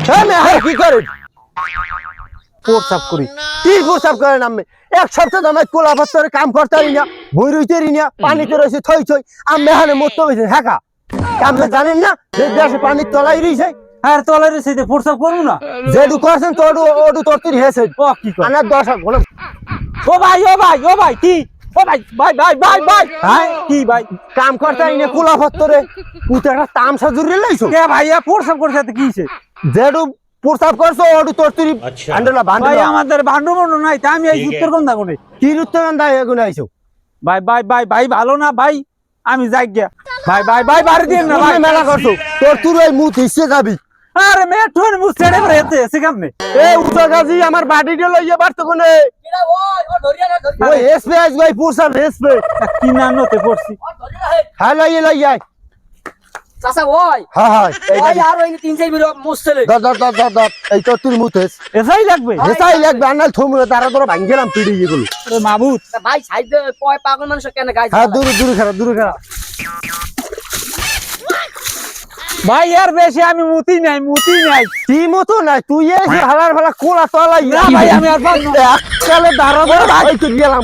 হ্যাঁ কি করে প্রসাব করি কি প্রসাব করেন আমি এক সপ্তাহ আমার কোলা পাত্তরে কাম করতে পারি না বই রইতে পারি না পানিতে রয়েছে থই থই আমি এখানে মরতে হয়েছে হ্যাঁ আপনি জানেন না যে দেশে পানির তলাই রয়েছে আর তলার সাথে প্রসাব করবো না যেটু করছেন তোর ওটু তোর তুই হেসে ও কি কর আনার 10 ঘন্টা ও ভাই কি ও ভাই হ্যাঁ কি ভাই কাম করতে পারি না কোলা পাত্তরে তুই তো একটা তামসা জুড়ে লাইছো কে ভাইয়া প্রসাব করছে তো কিছে যেটু প্রসাব করছো ওটু তোর তুই আন্ডলা ভাই বান্ডলা আমাদের ভান্ডু মন্ডু নাই তা আমি এই উত্তর কোন দাগো নেই কি উত্তরন্দা এগুলো আইছো ভাই ভালো না ভাই আমি যাই গিয়া ভাই বাড়ি দিন না ভাই তুমি মেলা করছো তোর তুই ওই মুখ হিসে যাবি আরে মেঠুন মু ছেড়ে রেতে সেখানে এ উঠা গাজি আমার বাড়িতে লইয়া বাড়তো কোনে কিরা ওই ও ধরিয়া না ধরিয়া ওই এসপি আইস ভাই প্রসাব এসপি কি নানতে পড়ছি ও ধরিয়া হে হ্যাঁ লইয়া চাচা ওই হ্যাঁ হ্যাঁ ওই আর ওই 3-4 মিনিট মুছলে দর এই তোর তুই মুতেস এসাই লাগবে এসাই লাগবে আনাল থমুরে তারা তোরা ভাঙ্গেলাম পিড়ি এগুলো আরে মাবুত ভাই সাইড দে কয় পাগল মানুষ কেন গাইছ হ্যাঁ দূরে খেলা ভাই আর বেশি আমি মুতি নাই কি মতো নাই তুই এসে হালার ভালা কোলা তলাই না ভাই আমি আর পারবো না। এককালে দাঁড়াবো ভাই তুই গেলাম